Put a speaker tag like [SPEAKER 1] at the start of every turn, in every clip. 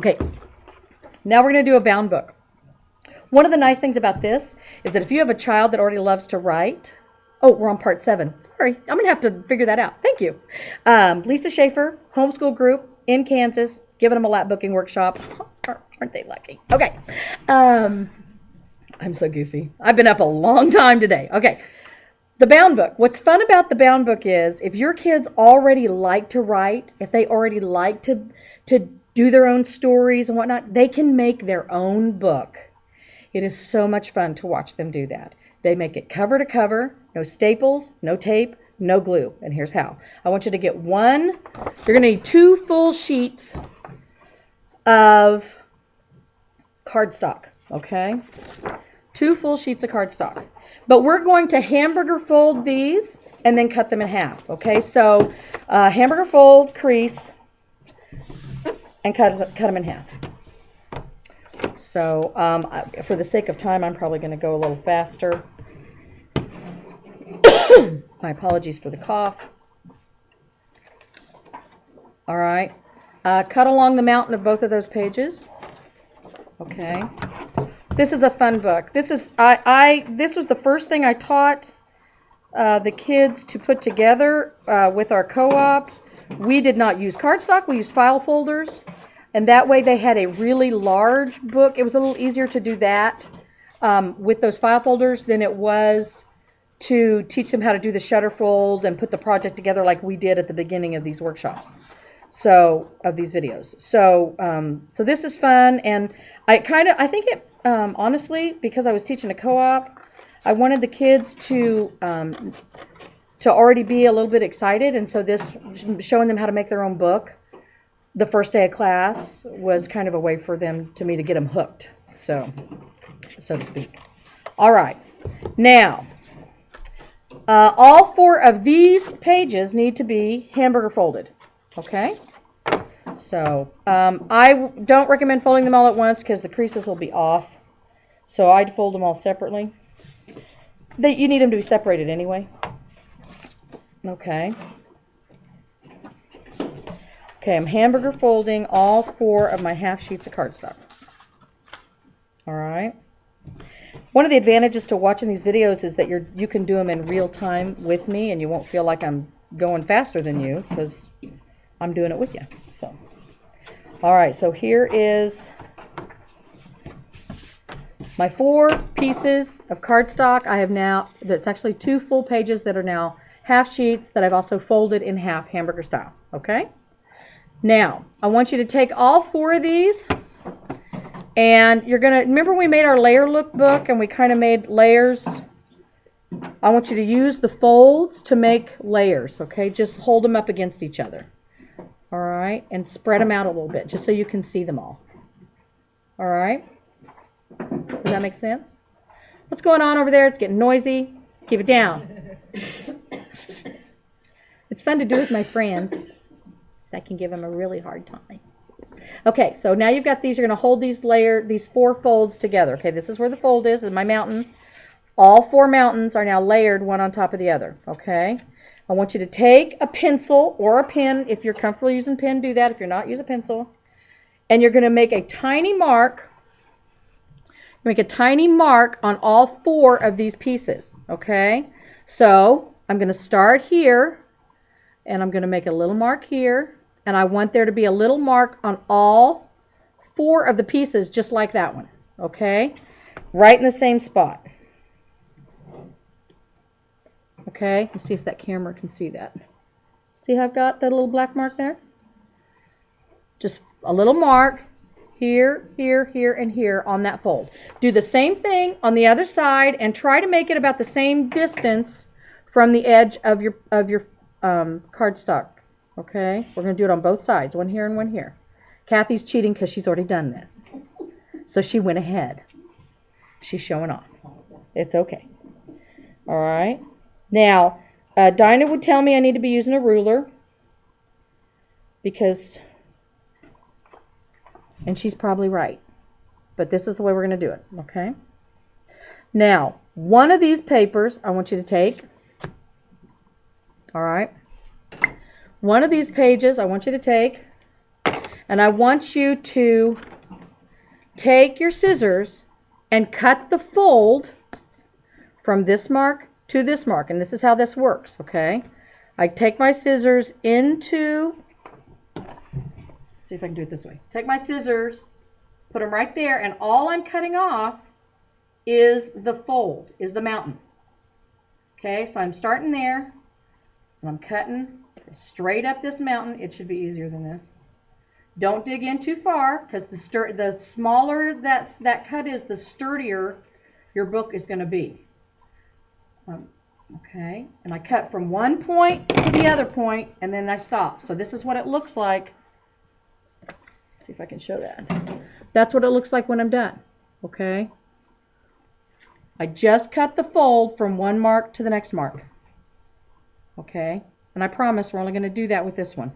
[SPEAKER 1] Okay, now we're going to do a bound book. One of the nice things about this is that if you have a child that already loves to write, oh, we're on part 7. Sorry, I'm going to have to figure that out. Thank you. Lisa Schaefer, homeschool group in Kansas, giving them a Lapbooking workshop. Aren't they lucky? Okay. I'm so goofy. I've been up a long time today. Okay. The bound book. What's fun about the bound book is if your kids already like to write, if they already like to do their own stories and whatnot, they can make their own book. It is so much fun to watch them do that. They make it cover to cover, no staples, no tape, no glue. And here's how. I want you to get you're going to need 2 full sheets of cardstock, okay? 2 full sheets of cardstock. But we're going to hamburger fold these and then cut them in half, okay? So hamburger fold, crease, and cut them in half. So for the sake of time, I'm probably going to go a little faster. My apologies for the cough. All right. Cut along the mountain of both of those pages. Okay. This is a fun book. This was the first thing I taught the kids to put together with our co-op. We did not use cardstock. We used file folders. And that way they had a really large book. It was a little easier to do that with those file folders than it was to teach them how to do the shutter fold and put the project together like we did at the beginning of these workshops. So, of these videos. So, so this is fun, and I think it, honestly, because I was teaching a co-op, I wanted the kids to already be a little bit excited, and so this, showing them how to make their own book the first day of class was kind of a way for me to get them hooked, so to speak. All right, now, all 4 of these pages need to be hamburger folded, okay? So I don't recommend folding them all at once because the creases will be off, so I'd fold them all separately. You need them to be separated anyway. Okay. Okay, I'm hamburger folding all 4 of my half sheets of cardstock. All right. One of the advantages to watching these videos is that you can do them in real time with me, and you won't feel like I'm going faster than you because I'm doing it with you. So, all right. So here is my 4 pieces of cardstock. I have now. That's actually 2 full pages that are now half sheets that I've also folded in half, hamburger style. Okay. Now, I want you to take all 4 of these, and you're going to, remember we made our layer look book and we kind of made layers? I want you to use the folds to make layers, okay? Just hold them up against each other, all right? And spread them out a little bit just so you can see them all, all right? Does that make sense? What's going on over there? It's getting noisy. Let's keep it down. It's fun to do with my friends. I can give them a really hard time. Okay, so now you've got these. You're going to hold these 4 folds together. Okay, this is where the fold is my mountain. All 4 mountains are now layered one on top of the other. Okay, I want you to take a pencil or a pen. If you're comfortable using pen, do that. If you're not, use a pencil. And you're going to make a tiny mark. Make a tiny mark on all 4 of these pieces. Okay, so I'm going to start here, and I'm going to make a little mark here. And I want there to be a little mark on all 4 of the pieces, just like that one, okay? Right in the same spot. Okay, let's see if that camera can see that. See how I've got that little black mark there? Just a little mark here, here, here, and here on that fold. Do the same thing on the other side and try to make it about the same distance from the edge of your cardstock. Okay, we're going to do it on both sides, one here and one here. Kathy's cheating because she's already done this. So she went ahead. She's showing off. It's okay. All right. Now, Dinah would tell me I need to be using a ruler because, and she's probably right, but this is the way we're going to do it. Okay. Now, one of these papers I want you to take. All right. One of these pages I want you to take, and And I want you to take your scissors and cut the fold from this mark to this mark. And this is how this works, okay? I take my scissors into, let's see if I can do it this way. Take my scissors, put them right there, and all I'm cutting off is the fold, is the mountain. Okay, so I'm starting there, and I'm cutting straight up this mountain. It should be easier than this. Don't dig in too far, because the smaller that cut is, the sturdier your book is going to be. Okay, and I cut from one point to the other point, and then I stop. So this is what it looks like. Let's see if I can show that. That's what it looks like when I'm done. Okay, I just cut the fold from one mark to the next mark. Okay, and I promise we're only going to do that with this one.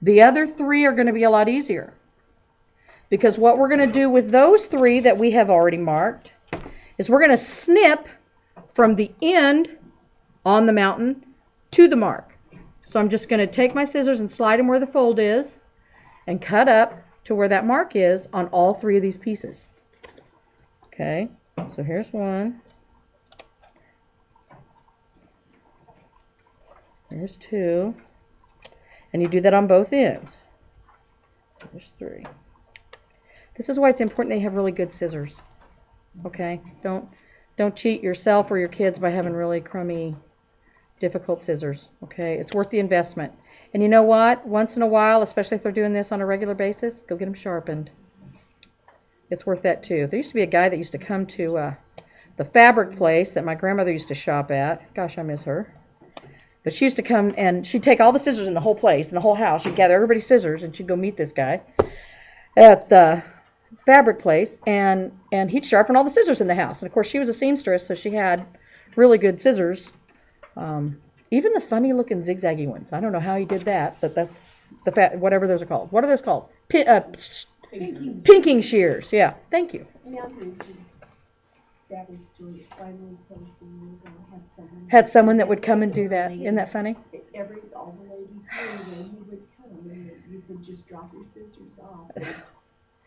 [SPEAKER 1] The other three are going to be a lot easier, because what we're going to do with those three that we have already marked is we're going to snip from the end on the mountain to the mark. So I'm just going to take my scissors and slide them where the fold is and cut up to where that mark is on all three of these pieces. Okay, so here's one. Here's two. And you do that on both ends. There's three. This is why it's important that you have really good scissors. Okay? Don't cheat yourself or your kids by having really crummy, difficult scissors. Okay? It's worth the investment. And you know what? Once in a while, especially if they're doing this on a regular basis, go get them sharpened. It's worth that too. There used to be a guy that used to come to the fabric place that my grandmother used to shop at. Gosh, I miss her. But she used to come and she'd take all the scissors in the whole place, in the whole house. She'd gather everybody's scissors and she'd go meet this guy at the fabric place, and he'd sharpen all the scissors in the house. And of course she was a seamstress, so she had really good scissors. Even the funny looking zigzaggy ones. I don't know how he did that, but that's whatever those are called. What are those called? Pinking shears. Yeah, thank you. Had someone that would come and do that. Isn't that funny?
[SPEAKER 2] All the ladies knew when you would cut them, and you would just drop your scissors off.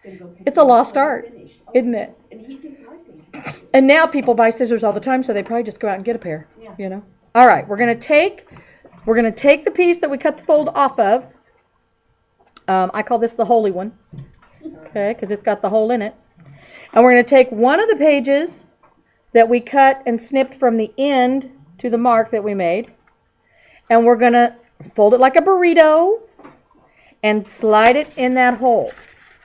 [SPEAKER 1] It's a lost art, isn't it?
[SPEAKER 2] And he didn't like them.
[SPEAKER 1] And now people buy scissors all the time, so they probably just go out and get a pair.
[SPEAKER 2] Yeah.
[SPEAKER 1] You know. All right, we're gonna take the piece that we cut the fold off of. I call this the holy one, okay, because it's got the hole in it. And we're gonna take one of the pages that we cut and snipped from the end to the mark that we made, and we're going to fold it like a burrito and slide it in that hole.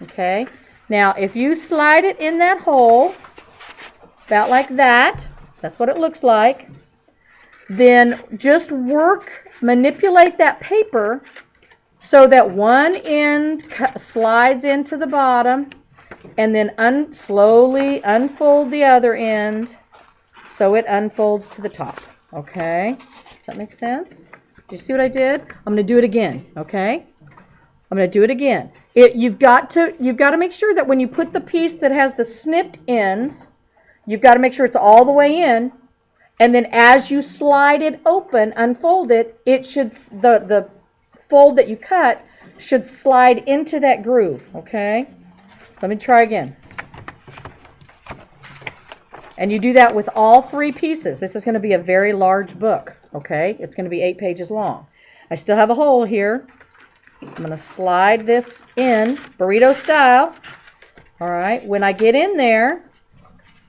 [SPEAKER 1] Okay? Now, if you slide it in that hole, about like that, that's what it looks like, then just manipulate that paper so that one end slides into the bottom, and then slowly unfold the other end so it unfolds to the top. Okay? Does that make sense? Do you see what I did? I'm going to do it again. Okay? I'm going to do it again. You've got to make sure that when you put the piece that has the snipped ends, you've got to make sure it's all the way in. And then as you slide it open, unfold it, the fold that you cut should slide into that groove. Okay? Let me try again. And you do that with all three pieces. This is going to be a very large book, okay? It's going to be 8 pages long. I still have a hole here. I'm going to slide this in, burrito style. All right, when I get in there,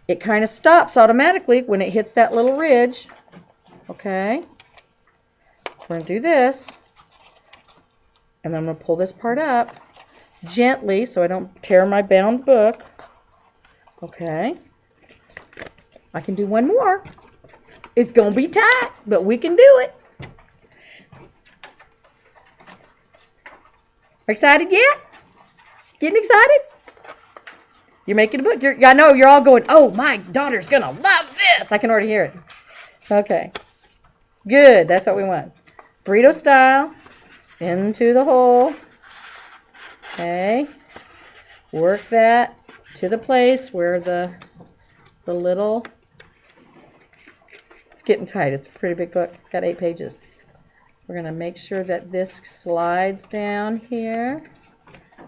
[SPEAKER 1] it kind of stops automatically when it hits that little ridge, okay? We're going to do this, and I'm going to pull this part up gently so I don't tear my bound book. Okay. I can do one more. It's going to be tight, but we can do it. Excited yet? Getting excited? You're making a book. I know you're all going, oh, my daughter's going to love this. I can already hear it. Okay. Good. That's what we want. Burrito style. Into the hole. Okay. Work that to the place where the little... It's getting tight. It's a pretty big book. It's got 8 pages. We're going to make sure that this slides down here.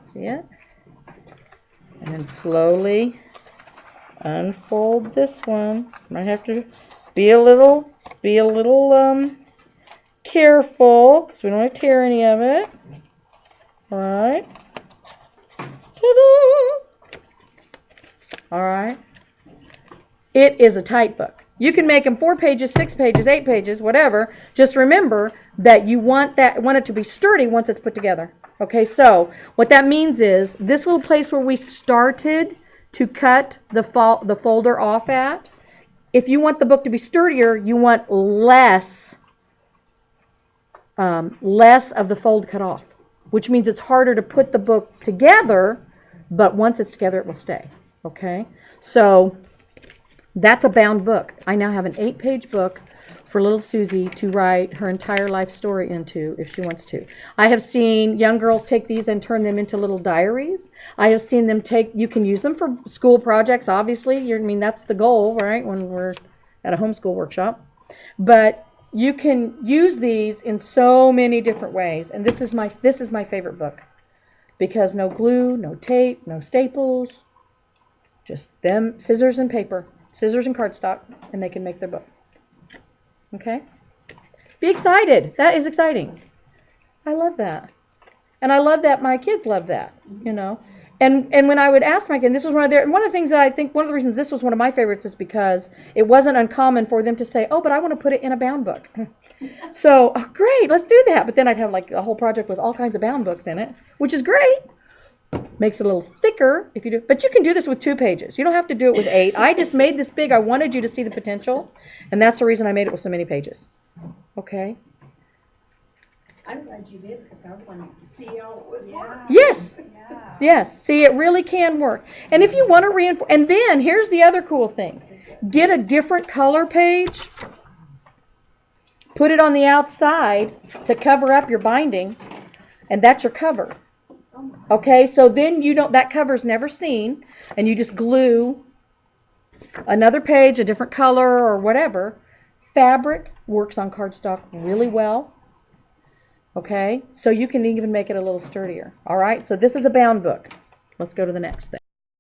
[SPEAKER 1] See it? And then slowly unfold this one. Might have to be a little careful because we don't want to tear any of it. All right. Ta-da! All right. It is a tight book. You can make them 4 pages, 6 pages, 8 pages, whatever. Just remember that you want it to be sturdy once it's put together. Okay, so what that means is this little place where we started to cut the folder off at, if you want the book to be sturdier, you want less of the fold cut off, which means it's harder to put the book together, but once it's together, it will stay. Okay, so that's a bound book. I now have an 8-page book for little Susie to write her entire life story into if she wants to. I have seen young girls take these and turn them into little diaries. I have seen them you can use them for school projects, obviously. That's the goal, right, when we're at a homeschool workshop. But you can use these in so many different ways. And this is my favorite book because no glue, no tape, no staples, just them, scissors and paper. Scissors and cardstock, and they can make their book. Okay? Be excited. That is exciting. I love that. And I love that my kids love that, you know. And when I would ask my kids, this was one of the things that I think, one of the reasons this was one of my favorites is because it wasn't uncommon for them to say, oh, but I want to put it in a bound book. So, oh, great, let's do that. But then I'd have like a whole project with all kinds of bound books in it, which is great. Makes it a little thicker if you do, but you can do this with 2 pages. You don't have to do it with 8. I just made this big. I wanted you to see the potential, and that's the reason I made it with so many pages. Okay?
[SPEAKER 2] I'm glad you did because I wanted to see how it would work.
[SPEAKER 1] Yes. Yeah. Yes. See, it really can work. And if you want to reinforce, and then here's the other cool thing. Get a different color page. Put it on the outside to cover up your binding, and that's your cover. Okay, so then that cover's never seen, and you just glue another page, a different color or whatever. Fabric works on cardstock really well. Okay, so you can even make it a little sturdier. All right, so this is a bound book. Let's go to the next thing.